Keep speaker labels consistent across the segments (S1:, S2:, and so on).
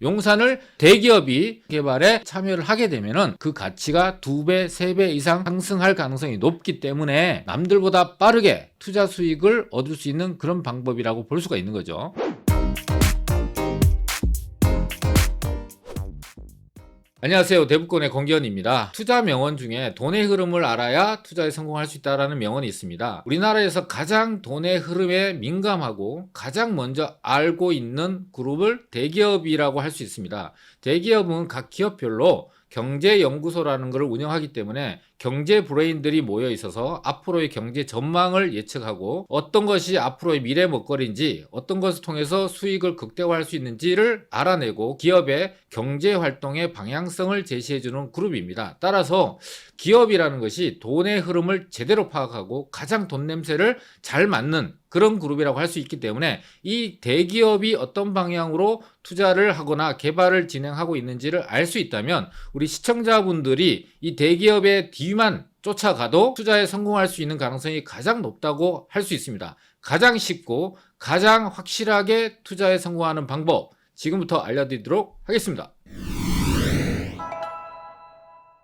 S1: 용산을 대기업이 개발에 참여를 하게 되면은 그 가치가 2배, 3배 이상 상승할 가능성이 높기 때문에 남들보다 빠르게 투자 수익을 얻을 수 있는 그런 방법이라고 볼 수가 있는 거죠. 안녕하세요. 대부권의 권기현입니다. 투자 명언 중에 돈의 흐름을 알아야 투자에 성공할 수 있다는 명언이 있습니다. 우리나라에서 가장 돈의 흐름에 민감하고 가장 먼저 알고 있는 그룹을 대기업이라고 할 수 있습니다. 대기업은 각 기업별로 경제연구소라는 것을 운영하기 때문에 경제 브레인들이 모여 있어서 앞으로의 경제 전망을 예측하고 어떤 것이 앞으로의 미래 먹거리인지 어떤 것을 통해서 수익을 극대화할 수 있는지를 알아내고 기업의 경제 활동의 방향성을 제시해주는 그룹입니다. 따라서 기업이라는 것이 돈의 흐름을 제대로 파악하고 가장 돈 냄새를 잘 맡는 그런 그룹이라고 할 수 있기 때문에 이 대기업이 어떤 방향으로 투자를 하거나 개발을 진행하고 있는지를 알 수 있다면 우리 시청자분들이 이 대기업의 뒤만 쫓아가도 투자에 성공할 수 있는 가능성이 가장 높다고 할 수 있습니다. 가장 쉽고 가장 확실하게 투자에 성공하는 방법 지금부터 알려드리도록 하겠습니다.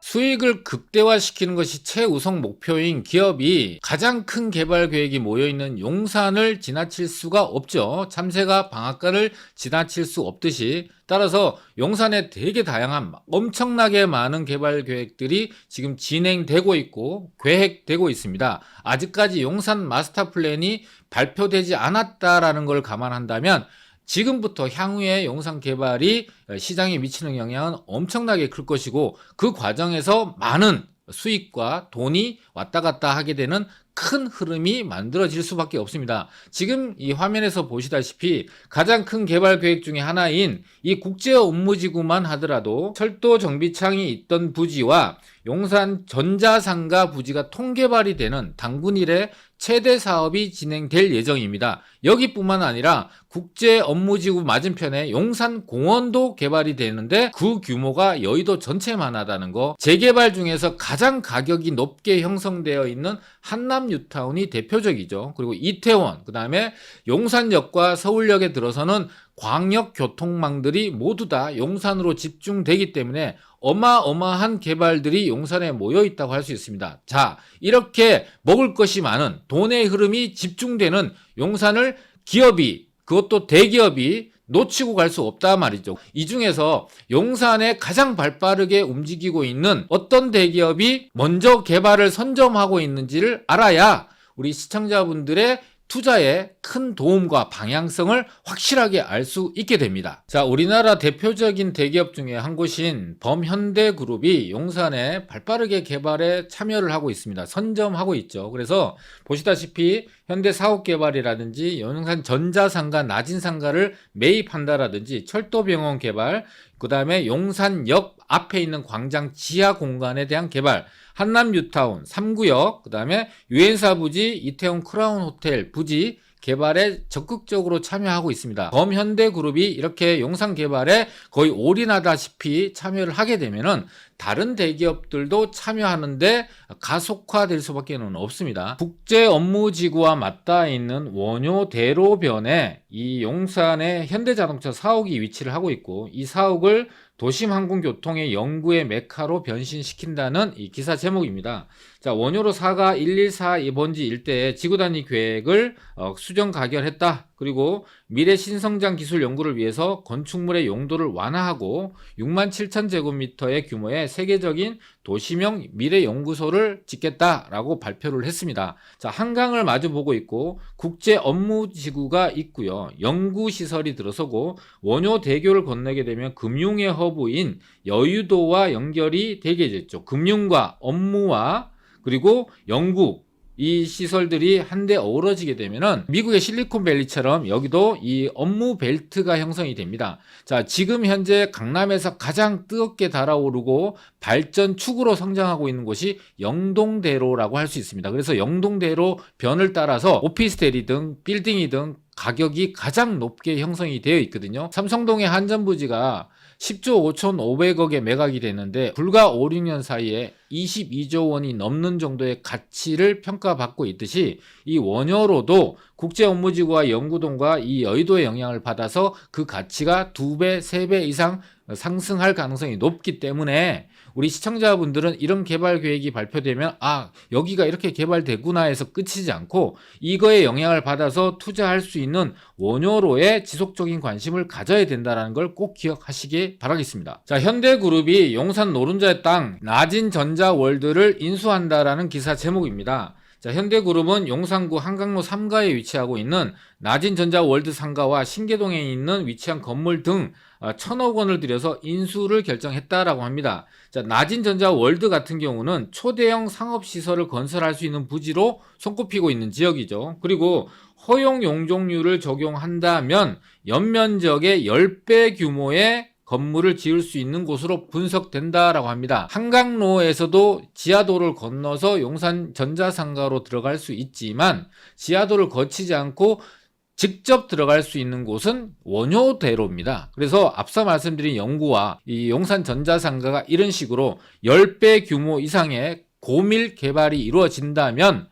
S1: 수익을 극대화시키는 것이 최우선 목표인 기업이 가장 큰 개발 계획이 모여있는 용산을 지나칠 수가 없죠. 참새가 방앗간을 지나칠 수 없듯이 따라서 용산에 되게 다양한 엄청나게 많은 개발 계획들이 지금 진행되고 있고 계획되고 있습니다. 아직까지 용산 마스터 플랜이 발표되지 않았다라는 걸 감안한다면 지금부터 향후에 용산 개발이 시장에 미치는 영향은 엄청나게 클 것이고 그 과정에서 많은 수익과 돈이 왔다 갔다 하게 되는 큰 흐름이 만들어질 수밖에 없습니다. 지금 이 화면에서 보시다시피 가장 큰 개발 계획 중에 하나인 이 국제업무지구만 하더라도 철도 정비창이 있던 부지와 용산 전자상가 부지가 통개발이 되는 당분일에 최대 사업이 진행될 예정입니다. 여기뿐만 아니라 국제업무지구 맞은편에 용산공원도 개발이 되는데 그 규모가 여의도 전체만 하다는 거, 재개발 중에서 가장 가격이 높게 형성되어 있는 한남뉴타운이 대표적이죠. 그리고 이태원, 그 다음에 용산역과 서울역에 들어서는 광역교통망들이 모두 다 용산으로 집중되기 때문에 어마어마한 개발들이 용산에 모여 있다고 할 수 있습니다. 자, 이렇게 먹을 것이 많은 돈의 흐름이 집중되는 용산을 기업이, 그것도 대기업이 놓치고 갈 수 없다 말이죠. 이 중에서 용산에 가장 발빠르게 움직이고 있는 어떤 대기업이 먼저 개발을 선점하고 있는지를 알아야 우리 시청자분들의 투자에 큰 도움과 방향성을 확실하게 알 수 있게 됩니다. 자, 우리나라 대표적인 대기업 중에 한 곳인 범현대그룹이 용산에 발빠르게 개발에 참여를 하고 있습니다. 선점하고 있죠. 그래서 보시다시피 현대사업개발이라든지 용산 전자상가, 나진상가를 매입한다라든지 철도병원 개발, 그 다음에 용산역 앞에 있는 광장 지하 공간에 대한 개발, 한남뉴타운 3구역, 그 다음에 유엔사 부지, 이태원 크라운 호텔 부지 개발에 적극적으로 참여하고 있습니다. 범현대그룹이 이렇게 용산 개발에 거의 올인하다시피 참여를 하게 되면은 다른 대기업들도 참여하는데 가속화될 수밖에 없습니다. 국제업무지구와 맞닿아 있는 원효대로변에 이 용산의 현대자동차 사옥이 위치를 하고 있고 이 사옥을 도심항공교통의 연구의 메카로 변신시킨다는 이 기사 제목입니다. 자, 원효로 4가 1142번지 일대에 지구단위 계획을 수정 가결했다. 그리고 미래 신성장 기술 연구를 위해서 건축물의 용도를 완화하고 67,000제곱미터의 규모의 세계적인 도시명 미래연구소를 짓겠다라고 발표를 했습니다. 자, 한강을 마주보고 있고 국제업무지구가 있고요. 연구시설이 들어서고 원효대교를 건너게 되면 금융의 허브인 여의도와 연결이 되게 됐죠. 금융과 업무와 그리고 연구 이 시설들이 한데 어우러지게 되면은 미국의 실리콘밸리처럼 여기도 이 업무 벨트가 형성이 됩니다. 자, 지금 현재 강남에서 가장 뜨겁게 달아오르고 발전 축으로 성장하고 있는 곳이 영동대로라고 할 수 있습니다. 그래서 영동대로 변을 따라서 오피스텔이든 빌딩이든 가격이 가장 높게 형성이 되어 있거든요. 삼성동의 한전부지가 10조 5,500억에 매각이 됐는데 불과 5, 6년 사이에 22조 원이 넘는 정도의 가치를 평가받고 있듯이 이 원효로도 국제업무지구와 영구동과 이 여의도의 영향을 받아서 그 가치가 2배, 3배 이상 상승할 가능성이 높기 때문에 우리 시청자분들은 이런 개발 계획이 발표되면 여기가 이렇게 개발되구나 해서 끝이지 않고 이거에 영향을 받아서 투자할 수 있는 원효로에 지속적인 관심을 가져야 된다는 걸 꼭 기억하시기 바라겠습니다. 자, 현대그룹이 용산 노른자의 땅 나진전자월드를 인수한다라는 기사 제목입니다. 자, 현대그룹은 용산구 한강로 3가에 위치하고 있는 나진전자월드 상가와 신계동에 있는 위치한 건물 등 1,000억 원을 들여서 인수를 결정했다라고 합니다. 자, 나진전자월드 같은 경우는 초대형 상업시설을 건설할 수 있는 부지로 손꼽히고 있는 지역이죠. 그리고 허용 용적률을 적용한다면 연면적의 10배 규모의 건물을 지을 수 있는 곳으로 분석된다라고 합니다. 한강로에서도 지하도를 건너서 용산 전자상가로 들어갈 수 있지만 지하도를 거치지 않고 직접 들어갈 수 있는 곳은 원효대로입니다. 그래서 앞서 말씀드린 영구와 이 용산 전자상가가 이런 식으로 10배 규모 이상의 고밀 개발이 이루어진다면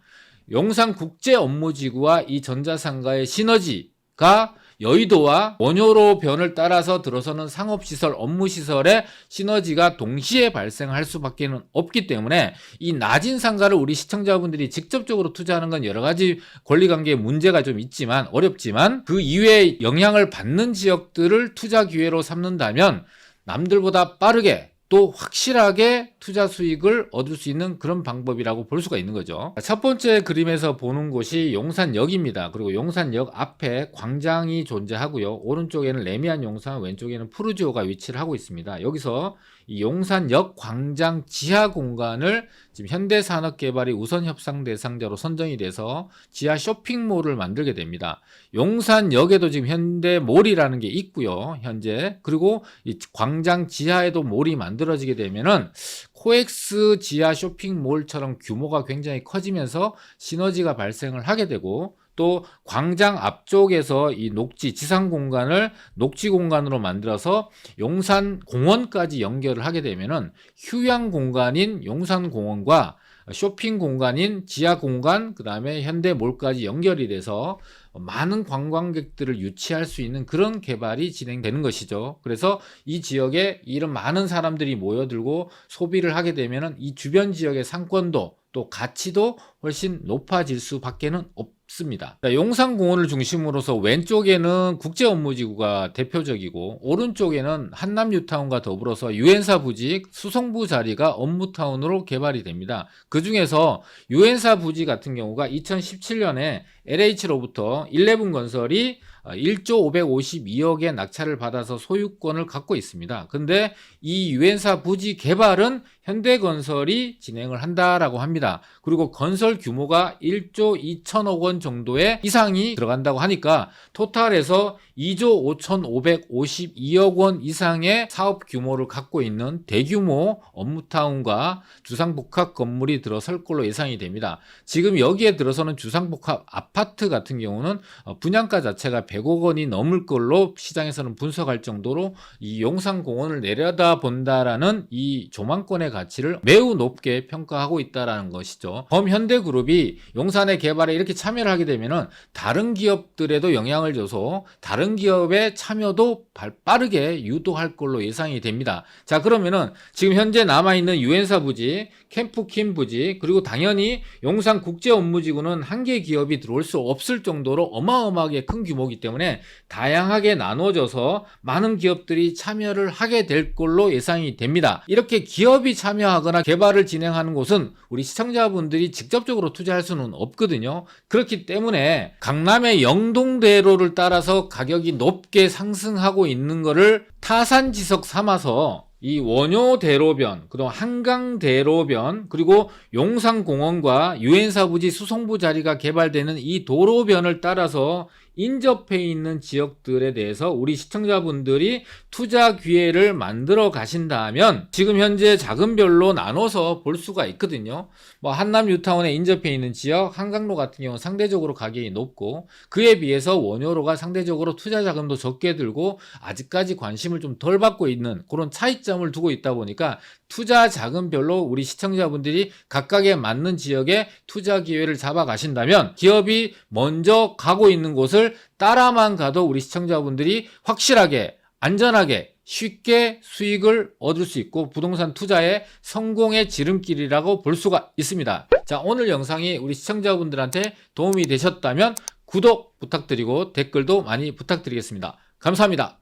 S1: 용산국제업무지구와 이 전자상가의 시너지가 여의도와 원효로 변을 따라서 들어서는 상업시설, 업무시설의 시너지가 동시에 발생할 수밖에 없기 때문에 이 낮은 상가를 우리 시청자분들이 직접적으로 투자하는 건 여러 가지 권리관계에 문제가 좀 있지만 어렵지만 그 이외에 영향을 받는 지역들을 투자 기회로 삼는다면 남들보다 빠르게 또 확실하게 투자 수익을 얻을 수 있는 그런 방법이라고 볼 수가 있는 거죠. 첫 번째 그림에서 보는 곳이 용산역입니다. 그리고 용산역 앞에 광장이 존재하고요. 오른쪽에는 레미안 용산, 왼쪽에는 푸르지오가 위치를 하고 있습니다. 여기서 이 용산역 광장 지하 공간을 지금 현대산업개발이 우선 협상 대상자로 선정이 돼서 지하 쇼핑몰을 만들게 됩니다. 용산역에도 지금 현대몰이라는 게 있고요. 현재. 그리고 이 광장 지하에도 몰이 만들어지게 되면은 코엑스 지하 쇼핑몰처럼 규모가 굉장히 커지면서 시너지가 발생을 하게 되고 또 광장 앞쪽에서 이 녹지 지상 공간을 녹지 공간으로 만들어서 용산 공원까지 연결을 하게 되면은 휴양 공간인 용산 공원과 쇼핑 공간인 지하 공간, 그 다음에 현대몰까지 연결이 돼서 많은 관광객들을 유치할 수 있는 그런 개발이 진행되는 것이죠. 그래서 이 지역에 이런 많은 사람들이 모여들고 소비를 하게 되면은 이 주변 지역의 상권도 또 가치도 훨씬 높아질 수밖에는 없습니다. 용산공원을 중심으로서 왼쪽에는 국제업무지구가 대표적이고 오른쪽에는 한남뉴타운과 더불어서 유엔사 부지, 수송부 자리가 업무타운으로 개발이 됩니다. 그 중에서 유엔사 부지 같은 경우가 2017년에 LH로부터 11건설이 1조 552억의 낙찰을 받아서 소유권을 갖고 있습니다. 근데 이 유엔사 부지 개발은 현대건설이 진행을 한다라고 합니다. 그리고 건설 규모가 1조 2천억 원 정도의 이상이 들어간다고 하니까 토탈에서 2조 5,552억 원 이상의 사업 규모를 갖고 있는 대규모 업무타운과 주상복합 건물이 들어설 걸로 예상이 됩니다. 지금 여기에 들어서는 주상복합 아파트 같은 경우는 분양가 자체가 100억 원이 넘을 걸로 시장에서는 분석할 정도로 이 용산공원을 내려다본다라는 이 조망권의 가치를 매우 높게 평가하고 있다는 것이죠. 범현대그룹이 용산의 개발에 이렇게 참여를 하게 되면은 다른 기업들에도 영향을 줘서 다른 기업의 참여도 빠르게 유도할 걸로 예상이 됩니다. 자, 그러면은 지금 현재 남아있는 유엔사 부지, 캠프킴 부지, 그리고 당연히 용산국제업무지구는 한 개 기업이 들어올 수 없을 정도로 어마어마하게 큰 규모이기 때문에 다양하게 나눠져서 많은 기업들이 참여를 하게 될 걸로 예상이 됩니다. 이렇게 기업이 참여하거나 개발을 진행하는 곳은 우리 시청자분들이 직접적으로 투자할 수는 없거든요. 그렇기 때문에 강남의 영동대로를 따라서 가격이 높게 상승하고 있는 거를 타산지석 삼아서 이 원효대로변, 그다음 한강대로변, 그리고 용산공원과 유엔사 부지 수송부 자리가 개발되는 이 도로변을 따라서 인접해 있는 지역들에 대해서 우리 시청자분들이 투자 기회를 만들어 가신다면 지금 현재 자금별로 나눠서 볼 수가 있거든요. 뭐 한남 뉴타운에 인접해 있는 지역, 한강로 같은 경우는 상대적으로 가격이 높고 그에 비해서 원효로가 상대적으로 투자 자금도 적게 들고 아직까지 관심을 좀 덜 받고 있는 그런 차이점을 두고 있다 보니까 투자 자금별로 우리 시청자분들이 각각에 맞는 지역에 투자 기회를 잡아 가신다면 기업이 먼저 가고 있는 곳을 따라만 가도 우리 시청자분들이 확실하게 안전하게 쉽게 수익을 얻을 수 있고 부동산 투자의 성공의 지름길이라고 볼 수가 있습니다. 자, 오늘 영상이 우리 시청자분들한테 도움이 되셨다면 구독 부탁드리고 댓글도 많이 부탁드리겠습니다. 감사합니다.